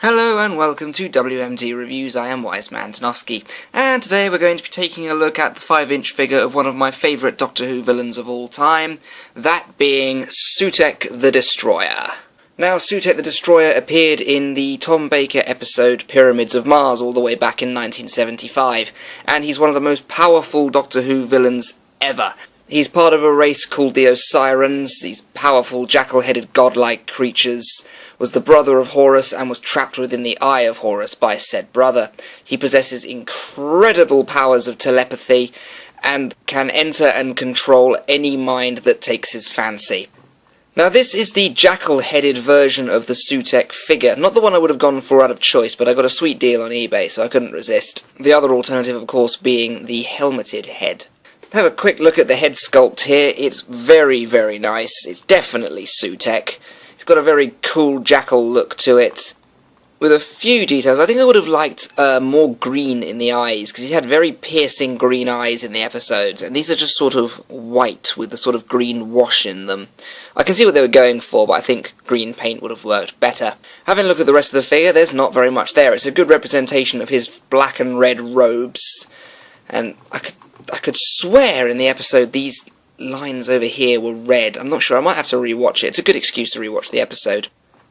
Hello and welcome to WMT Reviews. I am Wiseman Tanofsky, and today we're going to be taking a look at the 5-inch figure of one of my favourite Doctor Who villains of all time, that being Sutekh the Destroyer. Now, Sutekh the Destroyer appeared in the Tom Baker episode Pyramids of Mars all the way back in 1975, and he's one of the most powerful Doctor Who villains ever. He's part of a race called the Osirans, these powerful jackal-headed godlike creatures, was the brother of Horus and was trapped within the eye of Horus by said brother. He possesses incredible powers of telepathy and can enter and control any mind that takes his fancy. Now this is the jackal-headed version of the Sutekh figure, not the one I would have gone for out of choice, but I got a sweet deal on eBay so I couldn't resist. The other alternative of course being the helmeted head. Have a quick look at the head sculpt here. It's very, very nice. It's definitely Sutekh. It's got a very cool jackal look to it. With a few details, I think I would have liked more green in the eyes, because he had very piercing green eyes in the episodes, and these are just sort of white with the sort of green wash in them. I can see what they were going for, but I think green paint would have worked better. Having a look at the rest of the figure, there's not very much there. It's a good representation of his black and red robes, and I could swear in the episode these lines over here were red. I'm not sure, I might have to rewatch it. It's a good excuse to rewatch the episode.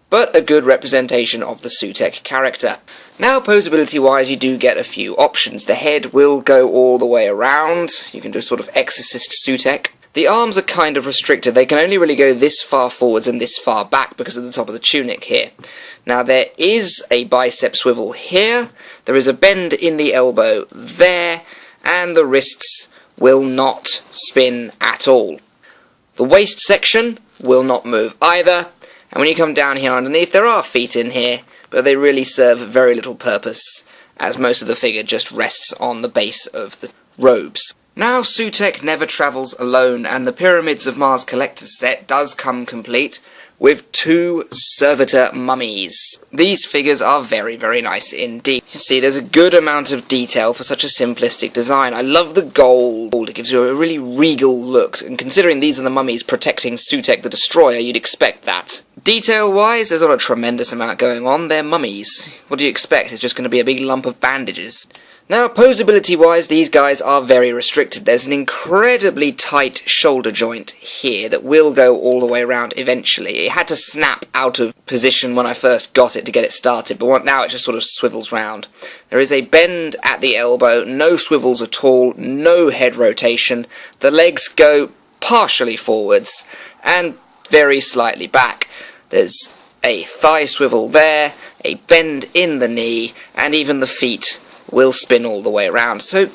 But a good representation of the Sutekh character. Now, posability-wise, you do get a few options. The head will go all the way around. You can do sort of Exorcist Sutekh. The arms are kind of restricted. They can only really go this far forwards and this far back because of the top of the tunic here. Now, there is a bicep swivel here. There is a bend in the elbow there. And the wrists will not spin at all. The waist section will not move either, and when you come down here underneath, there are feet in here, but they really serve very little purpose, as most of the figure just rests on the base of the robes. Now, Sutekh never travels alone, and the Pyramids of Mars collector's set does come complete with 2 Servitor mummies. These figures are very, very nice indeed. You see, there's a good amount of detail for such a simplistic design. I love the gold. It gives you a really regal look, and considering these are the mummies protecting Sutekh the Destroyer, you'd expect that. Detail-wise, there's not a tremendous amount going on. They're mummies. What do you expect? It's just going to be a big lump of bandages. Now, posability-wise, these guys are very restricted. There's an incredibly tight shoulder joint here that will go all the way around eventually. It had to snap out of position when I first got it to get it started, but now it just sort of swivels round. There is a bend at the elbow, no swivels at all, no head rotation. The legs go partially forwards and very slightly back. There's a thigh swivel there, a bend in the knee, and even the feet will spin all the way around. So, a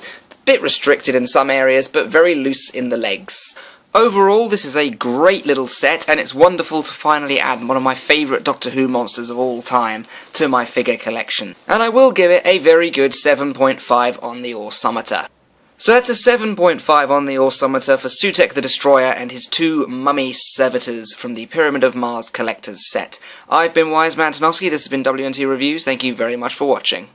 bit restricted in some areas, but very loose in the legs. Overall, this is a great little set, and it's wonderful to finally add one of my favourite Doctor Who monsters of all time to my figure collection. And I will give it a very good 7.5 on the Orsometer. So that's a 7.5 on the Orsometer for Sutekh the Destroyer and his 2 mummy servitors from the Pyramid of Mars collector's set. I've been Wiseman Tanofsky, this has been WMT Reviews, thank you very much for watching.